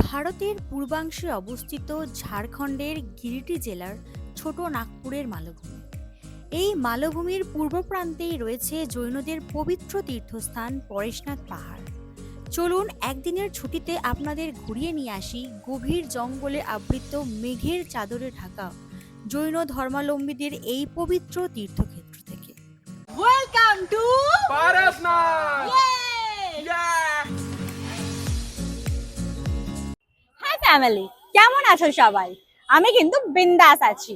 ভারতের পূর্বাংশে অবস্থিত ঝাড়খণ্ডের গিরিটি জেলার ছোট নাগপুরের মালভূমি। এই মালভূমির পূর্ব প্রান্তেই রয়েছে জৈনদের পবিত্র তীর্থস্থান পরেশনাথ পাহাড়। চলুন একদিনের ছুটিতে আপনাদের ঘুরিয়ে নিয়ে আসি গভীর জঙ্গলে আবৃত মেঘের চাদরে ঢাকা জৈন ধর্মাবলম্বীদের এই পবিত্র তীর্থক্ষেত্র থেকে। Welcome to Parasnath! Hi family, কেমন আছো সবাই? আমি কিন্তু বিন্দাস আছি।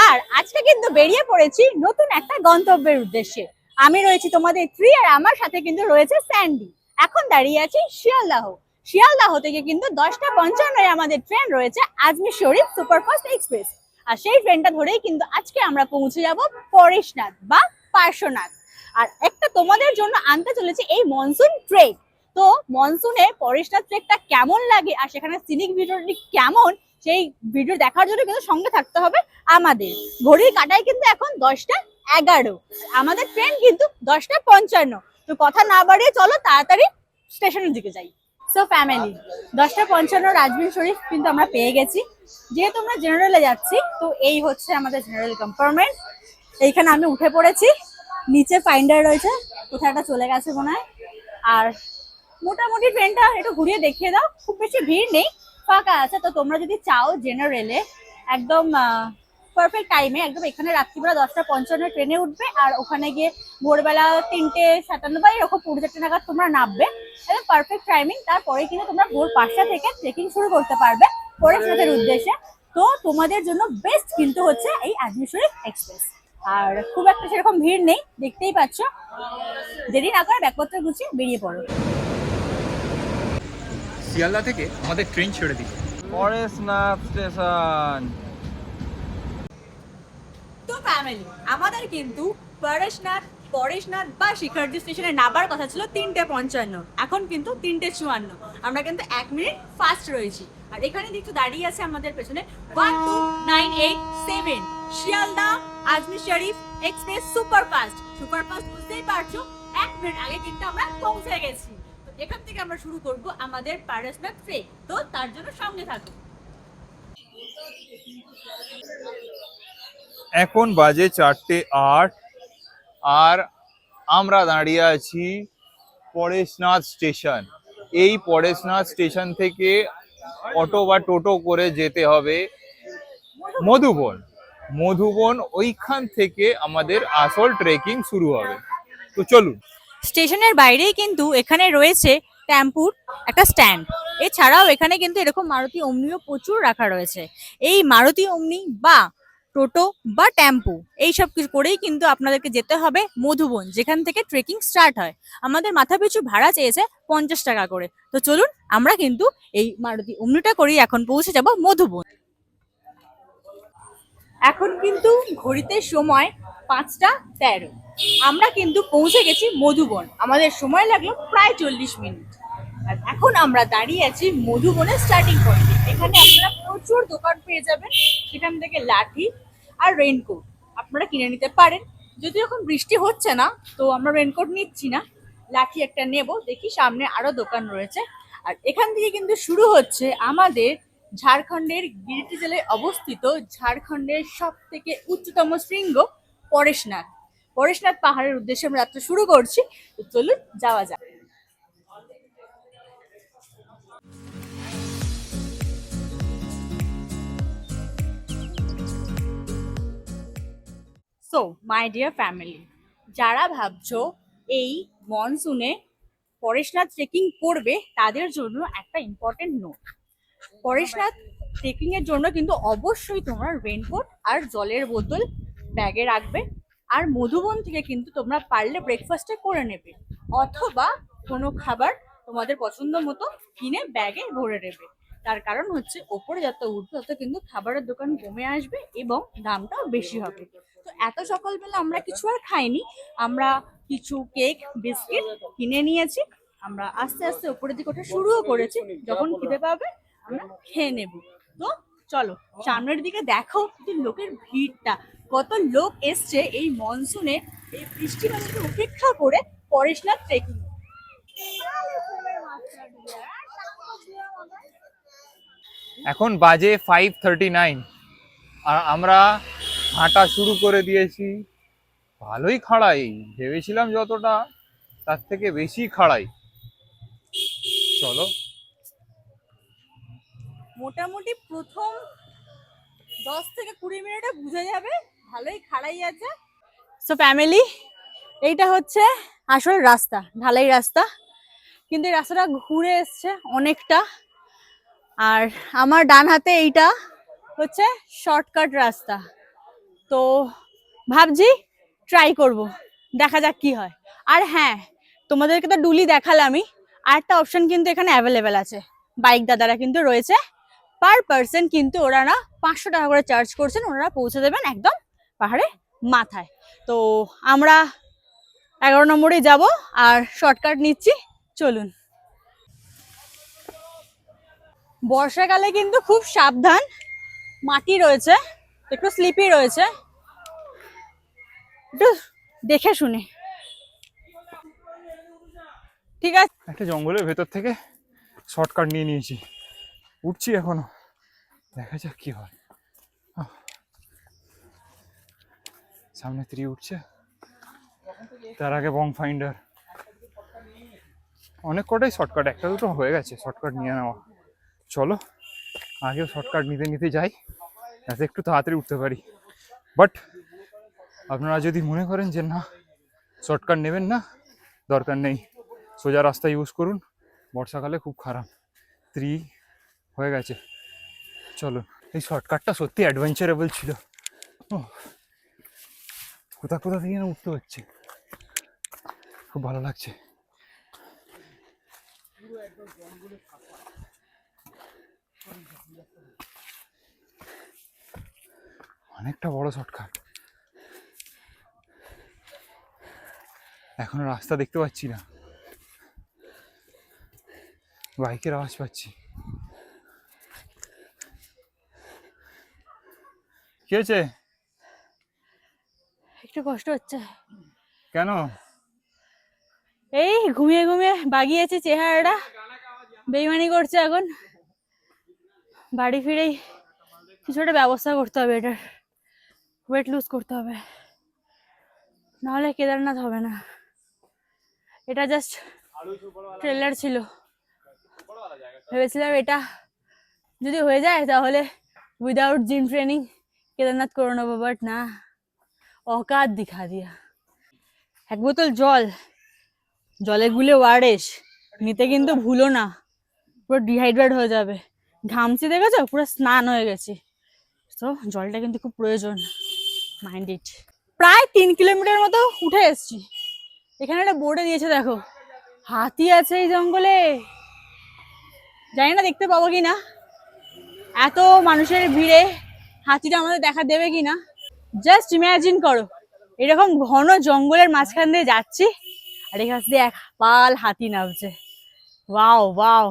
আর আজকে কিন্তু বেরিয়ে পড়েছি নতুন একটা গন্তব্যের উদ্দেশ্যে। আমি রয়েছি তোমাদের থ্রি, আর আমার সাথে কিন্তু রয়েছে স্যান্ডি। এখন দাঁড়িয়ে আছি শিয়ালদাহ। শিয়ালদাহ থেকে কিন্তু 10:55 আমাদের ট্রেন রয়েছে আজমির শরীফ সুপারফাস্ট এক্সপ্রেস। আর সেই ট্রেনটা ধরেই কিন্তু আজকে আমরা পৌঁছে যাব পরেশনাথ বা পার্শ্বনাথ। আর একটা তোমাদের জন্য আনতে চলেছে এই মনসুন ট্রেক। তো মনসুনে পরেশনাথ ট্রেকটা কেমন লাগে আর সেখানে সিনিক ভিডিওটি কেমন, সেই ভিডিও দেখার জন্য কিন্তু সঙ্গে থাকতে হবে আমাদের। ঘড়ির কাঁটায় কিন্তু এখন 10:11, আমাদের ট্রেন কিন্তু 10:55। তো কথা না বাড়িয়ে চলো তাড়াতাড়ি স্টেশনের দিকে যাই। সো ফ্যামিলি, 10:55 রাজবীর শরীফ কিন্তু আমরা পেয়ে গেছি। যেহেতু আমরা জেনারেলে যাচ্ছি, তো এই হচ্ছে আমাদের জেনারেল কম্পার্টমেন্ট। এইখানে আমি উঠে পড়েছি, নিচে ফাইন্ডার রয়েছে, কোথায় একটা চলে গেছে মনে হয়। আর মোটামুটি ট্রেনটা একটু ঘুরিয়ে দেখিয়ে দাও, খুব বেশি ভিড় নেই, ফাঁকা আছে। তো তোমরা যদি চাও জেনারেলে একদম পারফেক্ট টাইমে, একদম এখানে রাত্রিবেলা 10:55 ট্রেনে উঠবে আর ওখানে গিয়ে ভোরবেলা 3:57 বা এরকম 4:30 নাগাদ তোমরা নামবে, একদম পারফেক্ট টাইমিং। তারপরে কিন্তু তোমরা ভোর 5টা থেকে ট্রেকিং শুরু করতে পারবে পরেশনাথের উদ্দেশ্যে। তো তোমাদের জন্য বেস্ট কিন্তু হচ্ছে এই আজমির শরীফ এক্সপ্রেস। আর খুব একটা সেরকম ভিড় নেই, দেখতেই পাচ্ছ। দেরি না করে ব্যাগপত্র গুছিয়ে বেরিয়ে পড়ো। শিয়ালদা থেকে আমাদের ট্রেন ছেড়ে দিল পরেশনাথ স্টেশন। তো ফ্যামিলি, আমাদের কিন্তু পরেশনাথ বা শিখরজি স্টেশনে নামার কথা ছিল 3:55, এখন কিন্তু 3:54। আমরা কিন্তু 1 মিনিট ফাস্ট রয়েছি। আর এখানে দেখতে দাঁড়িয়ে আছে আমাদের পেছনে 12987 শিয়ালদা আজমির শরীফ এক্সপ্রেস সুপারফাস্ট। বুঝতেই পারছো, 1 মিনিট আগে কিন্তু আমরা পৌঁছে গেছি। তো এখান থেকে আমরা শুরু করব আমাদের পরেশনাথ ট্রেক। তো তার জন্য সঙ্গে থাকো। এখন বাজে 4:08 আর আমরা দাঁড়িয়ে আছি পরেশনাথ স্টেশন। এই পরেশনাথ স্টেশন থেকে অটো বা টোটো করে যেতে হবে মধুবন। ওইখান থেকে আমাদের আসল ট্রেকিং শুরু হবে। তো চলুন। স্টেশনের বাইরেই কিন্তু এখানে রয়েছে টেম্পুর একটা স্ট্যান্ড। এছাড়াও এখানে কিন্তু এরকম মারুতি ওমনিও প্রচুর রাখা রয়েছে। এই মারুতি ওমনি বা টোটো বা টেম্পু এইসব কিছু করেই কিন্তু আপনাদেরকে যেতে হবে মধুবন, যেখান থেকে ট্রেকিং স্টার্ট হয়। আমাদের মাথা পিছু ভাড়া চেয়েছে 50 টাকা করে। তো চলুন আমরা কিন্তু এই মারুতি ওমনিটা করেই এখন পৌঁছে যাব মধুবন। এখন কিন্তু ঘড়িতে সময় 5:13। আমরা কিন্তু পৌঁছে গেছি মধুবন। আমাদের সময় লাগলো প্রায় 40 মিনিট। আর এখন আমরা দাঁড়িয়ে আছি মধুবনের স্টার্টিং পয়েন্টে। এখানে আপনারা প্রচুর দোকান পেয়ে যাবেন, সেখান থেকে লাঠি আর রেইনকোট আপনারা কিনে নিতে পারেন। যদি এখন বৃষ্টি হচ্ছে না, তো আমরা রেইনকোট নিচ্ছি না, লাঠি একটা নেব। দেখি সামনে আরো দোকান রয়েছে। আর এখান থেকে কিন্তু শুরু হচ্ছে আমাদের ঝাড়খণ্ডের গিরিটি জেলায় অবস্থিত ঝাড়খণ্ডের সব থেকে উচ্চতম শৃঙ্গ পরেশনাথ পাহাড়ের উদ্দেশ্যে আমরা যাত্রা শুরু করছি। তো চলুন যাওয়া যাক। সো মাই ডিয়ার ফ্যামিলি, যারা ভাবছো এই মনসুনে পরেশনাথ ট্রেকিং করবে, তাদের জন্য একটা ইম্পর্টেন্ট নোট। পরেশনাথ ট্রেকিং এর জন্য কিন্তু অবশ্যই তোমরা রেইনকোট আর জলের বোতল ব্যাগে রাখবে। আর মধুবন থেকে কিন্তু তোমরা পারলে ব্রেকফাস্টে করে নেবে, অথবা কোনো খাবার তোমাদের পছন্দ মতো কিনে ব্যাগে ভরে নেবে। তার কারণ হচ্ছে ওপরে যত উঠবে তত কিন্তু খাবারের দোকান কমে আসবে এবং দামটাও বেশি হবে। তো এত সকালবেলা আমরা কিছু আর খাইনি, আমরা কিছু কেক বিস্কিট কিনে নিয়েছি। আমরা আস্তে আস্তে উপরের দিকে ওঠা শুরুও করেছি, যখন খিদে পাবে আমরা খেয়ে নেব। তো চলো সামনের দিকে দেখো কিন্তু লোকের ভিড়টা, কত লোক এসছে এই মনসুনে এই বৃষ্টি বাদলকে উপেক্ষা করে পরেশনাথ ট্রেকিং। এখন বাজে 5:39 আর আমরা হাঁটা শুরু করে দিয়েছি। ভালোই খাড়াই, ভেবেছিলাম যতটা তার থেকে বেশি খাড়াই। চলো। মোটামুটি প্রথম 10 থেকে 20 মিনিটে বুঝে যাবে ভালোই খাড়াই আছে। সো ফ্যামিলি, এইটা হচ্ছে আসল রাস্তা, ঢালাই রাস্তা, কিন্তু এই রাস্তাটা ঘুরে এসছে অনেকটা। আর আমার ডান হাতে এইটা হচ্ছে শর্টকাট রাস্তা, তো ভাবছি ট্রাই করব, দেখা যাক কি হয়। আর হ্যাঁ, তোমাদেরকে তো ডুলি দেখালামই, আর একটা অপশন কিন্তু এখানে অ্যাভেলেবেল আছে, বাইক দাদারা কিন্তু রয়েছে। পার পার্সন কিন্তু ওনারা 500 টাকা করে চার্জ করছেন, ওনারা পৌঁছে দেবেন একদম পাহাড়ে মাথায়। তো আমরা 11 নম্বরে যাব আর শর্টকাট নিচ্ছি, চলুন। বর্ষাকালে কিন্তু খুব সাবধান, মাটি রয়েছে, একটু স্লিপি রয়েছে, একটু দেখে শুনে। ঠিক আছে, একটা জঙ্গলের ভেতর থেকে শর্টকাট নিয়ে নিয়েছি, উঠছি এখনো, দেখা যাক কি হয়। সামনে 3 উঠছে, তার আগে বং ফাইন্ডার। অনেক কটাই শর্টকাট, একটা দুটো হয়ে গেছে শর্টকাট নিয়ে নেওয়া। চলো আগেও শর্টকাট নিতে নিতে যাই, যাতে একটু তাড়াতাড়ি উঠতে পারি। বাট আপনারা যদি মনে করেন যে না শর্টকাট নেবেন না, দরকার নেই, সোজা রাস্তা ইউজ করুন, বর্ষাকালে খুব খারাপ। 3 হয়ে গেছে, চলো। এই শর্টকাটটা সত্যি অ্যাডভেঞ্চারেবল ছিল। কোথা কোথা থেকে না উঠতে হচ্ছে, খুব ভালো লাগছে। অনেকটা বড় শর্টকাট, এখনো রাস্তা দেখতে পাচ্ছি না, বাইকের আওয়াজ পাচ্ছি। কি হয়েছে? একটু কষ্ট হচ্ছে। কেন? এই ঘুমিয়ে ঘুমিয়ে বাগিয়েছে চেহারাটা, বেইমানি করছে। এখন বাড়ি ফিরেই কিছু একটা ব্যবস্থা করতে হবে, এটার ওয়েট লুজ করতে হবে, নাহলে কেদারনাথ হবে না। এটা জাস্ট ট্রেলার ছিল, ভেবেছিলাম এটা যদি হয়ে যায় তাহলে উইদাউট জিম ট্রেনিং কেদারনাথ করে নেবো, বাট না, औकात दिखा दिया। এক বোতল জল, জলে গুলে ওয়ারেস নিতে কিন্তু ভুলো না, পুরো ডিহাইড্রেট হয়ে যাবে। ঘামছি দেখেছো, পুরো স্নান হয়ে গেছি, তো জলটা কিন্তু খুব প্রয়োজন, মাইন্ড ইট। প্রায় 3 কিলোমিটার মতো উঠে এসছি। এখানে একটা বোর্ডে দিয়েছে দেখো, হাতি আছে এই জঙ্গলে, জানি না দেখতে পাবো কিনা, এত মানুষের ভিড়ে হাতিটা আমাদের দেখা দেবে কিনা। জাস্ট ইমাজিন করো, এরকম ঘন জঙ্গলের মাঝখান দিয়ে যাচ্ছি আর এখান দিয়ে এক পাল হাতি নামছে। Wow wow.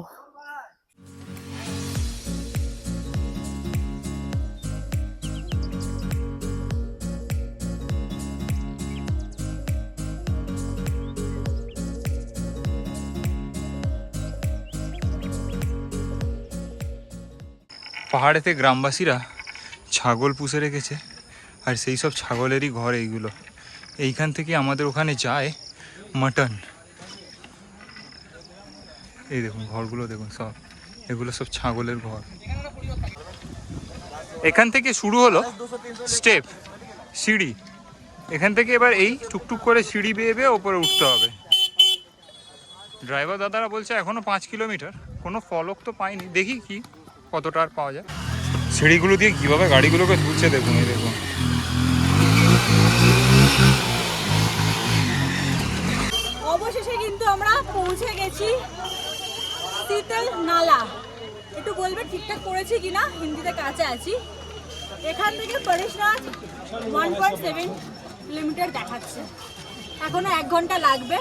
পাহাড়েতে গ্রামবাসীরা ছাগল পুষে রেখেছে, আর সেই সব ছাগলেরই ঘর এইগুলো। এইখান থেকে আমাদের ওখানে যায় মাটন। এই দেখুন ঘরগুলো দেখুন, সব এগুলো সব ছাগলের ঘর। এখান থেকে শুরু হলো স্টেপ, সিঁড়ি। এখান থেকে এবার এই টুকটুক করে সিঁড়ি বেয়ে বেয়ে ওপরে উঠতে হবে। ড্রাইভার দাদারা বলছে এখনো 5 কিলোমিটার, কোনো ফলক তো পাইনি, দেখি কি কতটা আর পাওয়া যায়। সিঁড়িগুলো দিয়ে কিভাবে গাড়িগুলোকে তুলছে দেখুন, এই দেখুন। অবশেষে কিন্তু আমরা পৌঁছে গেছি শীতল নালা। একটু বলবে ঠিকঠাক করেছি কিনা, হিন্দিতে কাছে আছি। এখান থেকে পরেশনাথ 1.7 কিলোমিটার দেখাচ্ছে, এখনো 1 ঘন্টা লাগবে।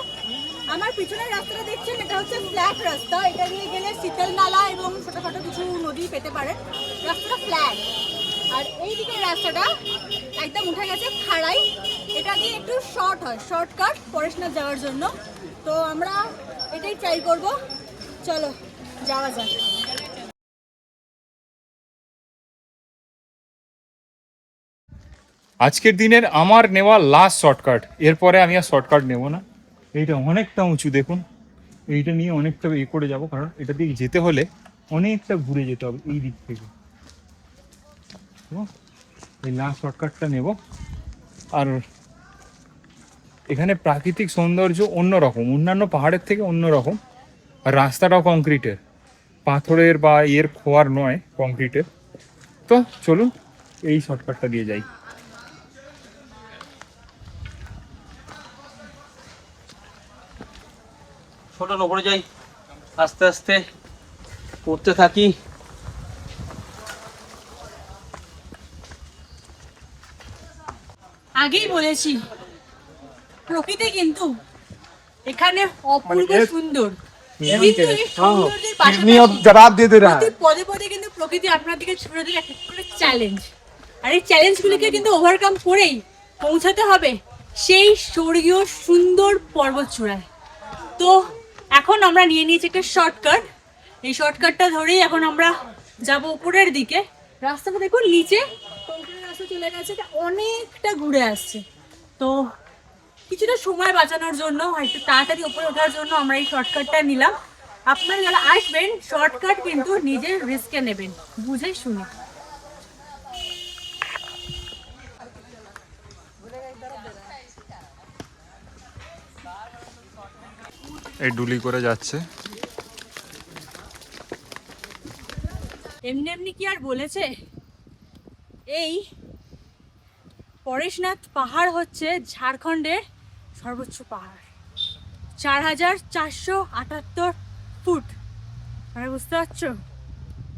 আমার পিছনের রাস্তাটা দেখছেন, এটা হচ্ছে ফ্ল্যাট রাস্তা, এটা দিয়ে গেলে শীতল নালা এবং ছোটখাটো কিছু নদী পেতে পারেন। রাস্তাটা ফ্ল্যাট, আর এই দিকের রাস্তাটা একদম উঠে গেছে খাড়াই, এটা দিয়ে একটু শর্ট হয়, শর্টকাট পরেশনাথ যাওয়ার জন্য। তো আমরা এটাই ট্রাই করব, চলো যাওয়া যাক। আজকের দিনের আমার নেওয়া লাস্ট শর্টকাট, এরপরে আমি আর শর্টকাট নেব না। এইটা অনেকটা উঁচু, দেখুন এইটা নিয়ে অনেকটা করে যাব, কারণ এটা দিয়ে যেতে হলে অনেকটা ঘুরে যেতে হবে এই দিক থেকে। তো এই লাস্ট শর্টকাটটা নেব। আর এখানে প্রাকৃতিক সৌন্দর্য অন্যরকম, অন্যান্য পাহাড়ের থেকে অন্যরকম। আর রাস্তাটাও কংক্রিটের, পাথরের বা এর খোয়ার নয়, কংক্রিটের। তো চলুন এই শর্টকাটটা দিয়ে যাই। ছোট ওপরে যাই, আস্তে আস্তে করতে থাকি। আগেই বলেছি প্রকৃতি কিন্তু এখানে অপূর্ব সুন্দর, কিন্তু এই সৌন্দর্যের পাশাপাশি প্রতি পদে পদে কিন্তু প্রকৃতি আপনার দিকে ছুড়ে দিলে একটা করে চ্যালেঞ্জ, আর এই চ্যালেঞ্জগুলিকে কিন্তু ওভারকাম করেই পৌঁছাতে হবে সেই স্বর্গীয় সুন্দর পর্বত চূড়ায়। তো এখন আমরা নিয়ে নিয়েছি একটা শর্টকাট, এই শর্টকাটটা ধরেই এখন আমরা যাব উপরের দিকে। রাস্তাটা দেখুন নিচে কংক্রিটের রাস্তা চলে গেছে, এটা অনেকটা ঘুরে আসছে। তো কিছুটা সময় বাঁচানোর জন্য, একটু তাড়াতাড়ি উপরে ওঠার জন্য আমরা এই শর্টকাটটা নিলাম। আপনারা যারা আসবেন শর্টকাট কিন্তু নিজের রিস্কে নেবেন, বুঝে শুনে। এই ডুলি করে যাচ্ছে। এমনি এমনি কি আর বলেছে, এই পরেশনাথ পাহাড় হচ্ছে ঝাড়খণ্ডের সর্বোচ্চ পাহাড়, 4478 ফুট। মানে বুঝতে পারছো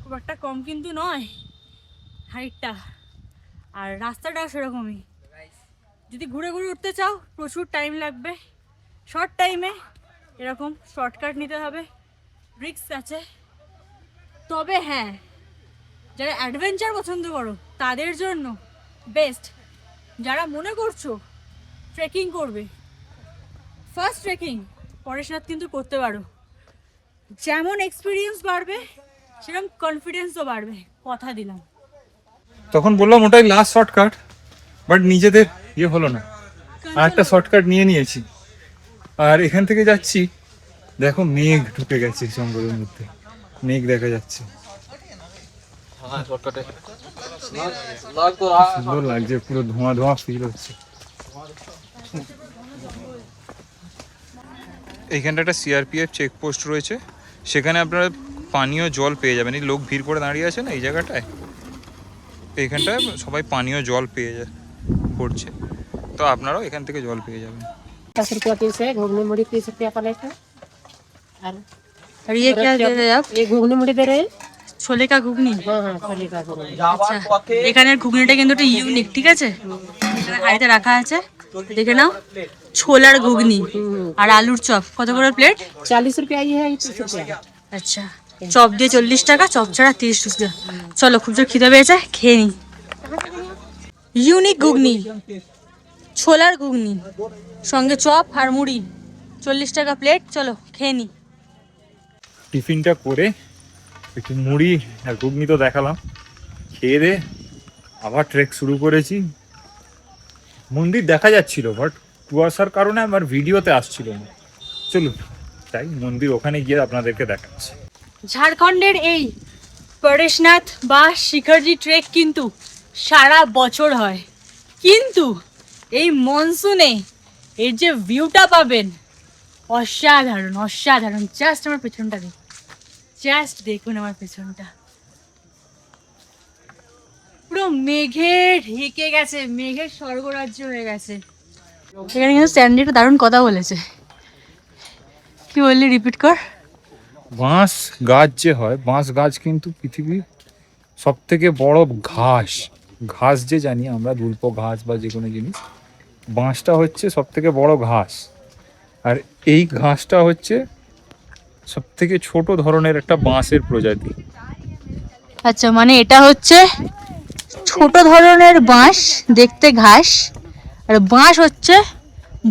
খুব একটা কম কিন্তু নয় হাইটটা, আর রাস্তাটাও সেরকমই। যদি ঘুরে ঘুরে উঠতে চাও প্রচুর টাইম লাগবে, শর্ট টাইমে এরকম শর্টকাট নিতে হবে, রিস্ক আছে। তবে হ্যাঁ, যারা অ্যাডভেঞ্চার পছন্দ করো তাদের জন্য বেস্ট। যারা মনে করছো ট্রেকিং করবে, ফার্স্ট ট্রেকিং পরেশনাথ কিন্তু করতে পারো। যেমন এক্সপিরিয়েন্স বাড়বে সেরকম কনফিডেন্সও বাড়বে, কথা দিলাম। তখন বললাম ওটাই লাস্ট শর্টকাট, বাট নিজেদের ইয়ে হলো না, আর একটা শর্টকাট নিয়ে নিয়েছি। আর এখান থেকে যাচ্ছি, দেখো মেঘ ঢুকে গেছে জঙ্গলের মধ্যে, মেঘ দেখা যাচ্ছে, সুন্দর লাগছে, পুরো ধোঁয়া ধোঁয়া ফিল হচ্ছে। এইখানটা একটা সিআরপিএফ চেকপোস্ট রয়েছে, সেখানে আপনারা পানীয় জল পেয়ে যাবেন। এই লোক ভিড় করে দাঁড়িয়ে আছে না এই জায়গাটায়, এইখানটায় সবাই পানীয় জল পেয়ে পড়ছে, তো আপনারাও এখান থেকে জল পেয়ে যাবেন। 10 रुपया पीस है, घुगनी मुड़ी 30 रुपया प्लेट है। और ये क्या दे रहे हैं आप? ये घुगनी मुड़ी दे रहे हैं। ছোলে কা ঘুগনি। हाँ हाँ छोले का घुगनी। আচ্ছা, এখানের ঘুগনিটা কিন্তু একটা ইউনিক, ঠিক আছে? এখানে হাঁড়িতে রাখা আছে, দেখে নাও, ছোলার ঘুগনি আর আলুর চপ। কত করে প্লেট? 40 रुपया ये है, 30 रुपया। আচ্ছা, চপ দিয়ে 40 টাকা, চপ ছাড়া 30 টাকা। চলো, খুব জোর খিদে পেয়েছে, খেয়ে নি। ইউনিক ঘুগনি, ছোলার ঘুগনি, সঙ্গে চপ আর মুড়ি, 40 টাকা প্লেট। চলো খেয়ে নি। টিফিনটা করে একটু মুড়ি আর ঘুগনি তো দেখালাম, খেয়ে দে আবার ট্রেক শুরু করেছি। মন্দির দেখা যাচ্ছিল, বাট কুয়াশার কারণে আমার ভিডিওতে আসছিল না। চলুন তাই মন্দির ওখানে গিয়ে আপনাদেরকে দেখাচ্ছি। ঝাড়খণ্ডের এই পরেশনাথ বা শিখরজি ট্রেক কিন্তু সারা বছর হয়, কিন্তু এই মনসুনে এর যে ভিউটা পাবেন অসাধারণ, অসাধারণ। জাস্ট আমার পেছনটা দেখুন, জাস্ট দেখুন আমার পেছনটা, পুরো মেঘে ঢেকে গেছে, মেঘের স্বর্গরাজ্য হয়ে গেছে। এখানে কিন্তু স্যান্ডিটা দারুণ কথা বলেছে, কি বললি, রিপিট কর। বাঁশ গাছ যে হয়, বাঁশ গাছ কিন্তু পৃথিবীর সব থেকে বড় ঘাস। ঘাস যে জানি আমরা, দুল্প ঘাস বা যে কোনো জিনিস, বাঁশটা হচ্ছে সব থেকে বড় ঘাস। আর এই ঘাসটা হচ্ছে সব থেকে ছোট ধরনের একটা বাঁশের প্রজাতি। আচ্ছা, মানে এটা হচ্ছে ছোট ধরনের বাঁশ, দেখতে ঘাস, আর বাঁশ হচ্ছে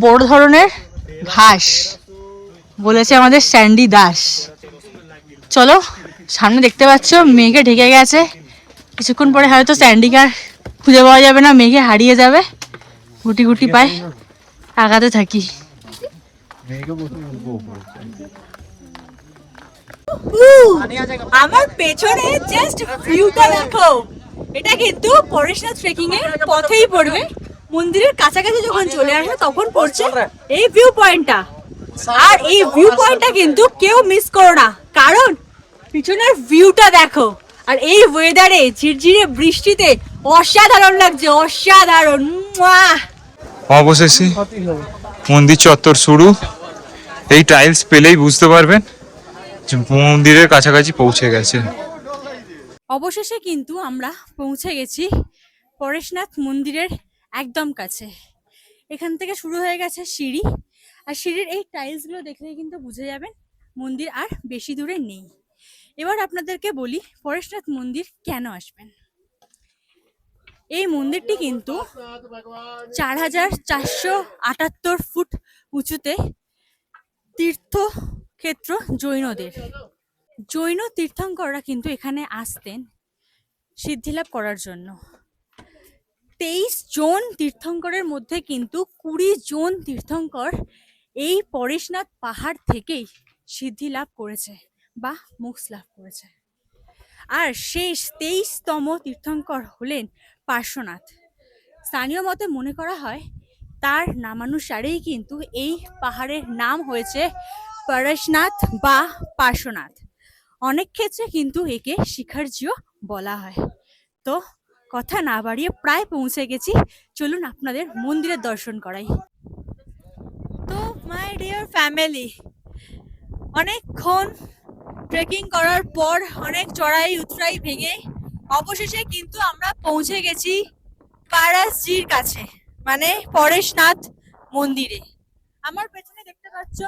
বড় ধরনের ঘাস, বলেছে আমাদের স্যান্ডি দাস। চলো, সামনে দেখতে পাচ্ছ মেঘে ঢেকে গেছে, কিছুক্ষণ পরে হয়তো স্যান্ডিকে আর খুঁজে পাওয়া যাবে না, মেঘে হারিয়ে যাবে, গুটি গুটি পায়, আগাতে থাকি। আমার পেছনে জাস্ট ভিউটা দেখো, এটা কিন্তু পরেশনাথ ট্রেকিং এর পথেই পড়বে। মন্দিরের কাছাকাছি যখন চলে আসে তখন পড়ছে এই ভিউ পয়েন্টটা। আর এই ভিউ পয়েন্টটা কিন্তু কেউ মিস করো না, কারণ পিছনের ভিউটা দেখো। আর এই ওয়েদারে ঝিরঝিরে বৃষ্টিতে অসাধারণ লাগছে, অসাধারণ। অবশেষে মন্দির চত্বর শুরু। এই টাইলস পেলেই বুঝতে পারবেন যে মন্দিরের কাছাকাছি পৌঁছে গেছে। অবশেষে কিন্তু আমরা পৌঁছে গেছি পরেশনাথ মন্দিরের একদম কাছে। এখান থেকে শুরু হয়ে গেছে সিঁড়ি, আর সিঁড়ির এই টাইলসগুলো দেখলেই কিন্তু বুঝে যাবেন মন্দির আর বেশি দূরে নেই। এবার আপনাদেরকে বলি পরেশনাথ মন্দির কেন আসবেন। এই মন্দিরটি কিন্তু ৪,৪৭৮ ফুট উঁচুতে, তীর্থক্ষেত্র জৈনদের। জৈন তীর্থঙ্কররা কিন্তু এখানে আসতেন সিদ্ধিলাভ করার জন্য। 23 জন তীর্থঙ্করের মধ্যে কিন্তু 20 জন তীর্থঙ্কর এই পরেশনাথ পাহাড় থেকেই সিদ্ধি লাভ করেছে বা মোক্ষ লাভ করেছে। আর শেষ 23তম তীর্থঙ্কর হলেন পার্শ্বনাথ। স্থানীয় মতে মনে করা হয় তার নামানুসারেই কিন্তু এই পাহাড়ের নাম হয়েছে পরেশনাথ বা পার্শ্বনাথ। অনেক ক্ষেত্রে কিন্তু একে শিখরজিও বলা হয়। তো কথা না বাড়িয়ে প্রায় পৌঁছে গেছি, চলুন আপনাদের মন্দিরের দর্শন করাই। তো মাই ডিয়ার ফ্যামিলি, অনেকক্ষণ ট্রেকিং করার পর, অনেক চড়াই উতরাই ভেঙে অবশেষে কিন্তু আমরা পৌঁছে গেছি পারাসজির কাছে, মানে পরেশনাথ মন্দিরে। আমার পেছনে দেখতে পাচ্ছ,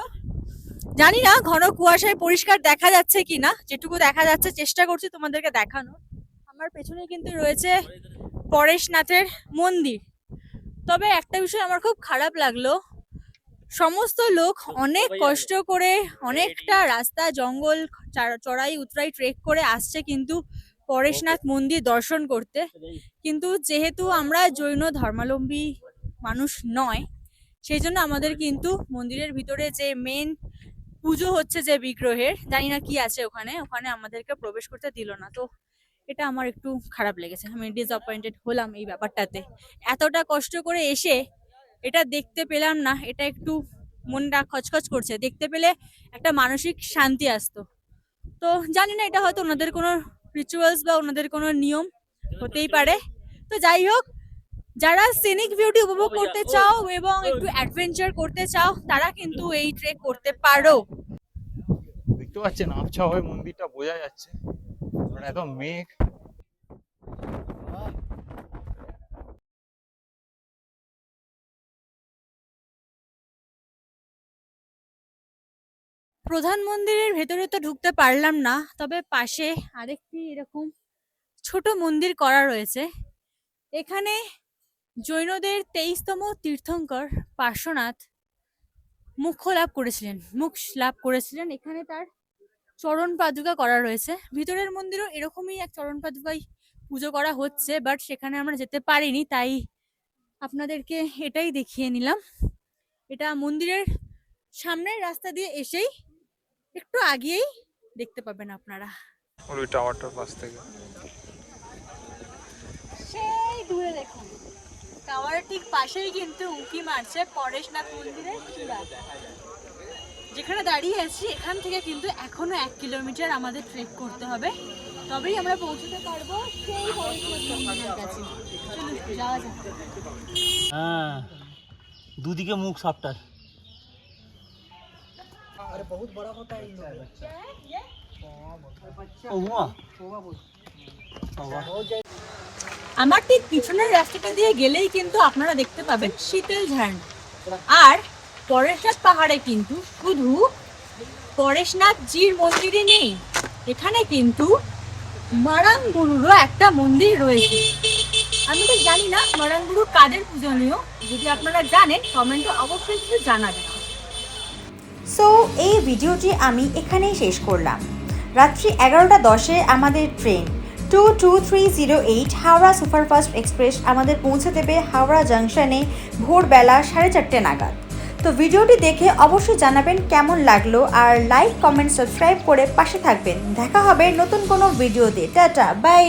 জানি না ঘন কুয়াশায় পরিষ্কার দেখা যাচ্ছে কিনা, যেটুকু দেখা যাচ্ছে চেষ্টা করছি তোমাদেরকে দেখানো। আমার পেছনে কিন্তু রয়েছে পরেশনাথের মন্দির। তবে একটা বিষয় আমার খুব খারাপ লাগলো, সমস্ত লোক অনেক কষ্ট করে অনেকটা রাস্তা জঙ্গল চড়াই উতরাই ট্রেক করে আসছে কিন্তু পরেশনাথ মন্দির দর্শন করতে। কিন্তু যেহেতু আমরা জৈন ধর্মাবলম্বী মানুষ নয়, সেই জন্য আমাদের কিন্তু মন্দিরের ভিতরে যে মেন পুজো হচ্ছে যে বিগ্রহের, জানি না কি আছে ওখানে, ওখানে আমাদেরকে প্রবেশ করতে দিল না। তো এটা আমার একটু খারাপ লেগেছে, আমি ডিসঅ্যাপয়েন্টেড হলাম এই ব্যাপারটাতে। এতটা কষ্ট করে এসে এটা দেখতে পেলাম না, এটা একটু মনটা খচখচ করছে। দেখতে পেলে একটা মানসিক শান্তি আসতো। তো জানি না, এটা হয়তো ওনাদের কোনো রিচুয়ালস বা ওনাদের কোনো নিয়ম হতেই পারে। তো যাই হোক, যারা সিনিক বিউটি উপভোগ করতে চাও এবং একটু অ্যাডভেঞ্চার করতে চাও তারা কিন্তু এই ট্রেক করতে পারো। দেখতে পাচ্ছেন আবছা হয়ে মন্দিরটা বোঝা যাচ্ছে, এত মেঘ। প্রধান মন্দিরের ভেতরে তো ঢুকতে পারলাম না, তবে পাশে আরেকটি এরকম ছোট মন্দির করা রয়েছে। এখানে জৈনদের 23তম তীর্থঙ্কর পার্শ্বনাথ মোক্ষ লাভ করেছিলেন। এখানে তার চরণ পাদুকা করা রয়েছে। ভিতরের মন্দিরও এরকমই এক চরণ পাদুকায় পুজো করা হচ্ছে, বাট সেখানে আমরা যেতে পারিনি, তাই আপনাদেরকে এটাই দেখিয়ে নিলাম। এটা মন্দিরের সামনের রাস্তা দিয়ে এসেই একটু আগিয়েই দেখতে পাবেন আপনারা। ওই টাওয়ারটার পাশ থেকে সেই দূরে দেখুন, টাওয়ারের ঠিক পাশেই কিন্তু উঁকি মারছে পরেশনাথ মন্দিরের চূড়া। যেখানে দাঁড়িয়ে আছি এখান থেকে কিন্তু এখনো 1 কিলোমিটার আমাদের ট্রেক করতে হবে, তবেই আমরা পৌঁছতে পারবো সেই পরেশনাথ মন্দিরের কাছে। চলুন যাওয়া যাক। হ্যাঁ, দুদিকে মুখ সবটার। আমার ঠিক পিছনের রাস্তাটা দিয়ে গেলেই কিন্তু আপনারা দেখতে পাবেন শীতল ঝর্ণা। আর পরেশনাথ পাহাড়ে কিন্তু শুধু পরেশনাথ জির মন্দিরই নেই, এখানে কিন্তু মারাংগুরুরও একটা মন্দির রয়েছে। আমি তো জানি না মারাংগুরু কাদের পূজনীয়, যদি আপনারা জানেন কমেন্টে অবশ্যই কিছু জানাবেন। সো এই ভিডিওটি আমি এখানেই শেষ করলাম। রাত্রি 11:10 আমাদের ট্রেন। 22308 হাওড়া সুপারফাস্ট এক্সপ্রেস আমাদের পৌঁছে দেবে হাওড়া জাংশনে ভোরবেলা 4:30 নাগাদ। তো ভিডিওটি দেখে অবশ্যই জানাবেন কেমন লাগলো, আর লাইক কমেন্ট সাবস্ক্রাইব করে পাশে থাকবেন। দেখা হবে নতুন কোনো ভিডিওতে। Tata bye.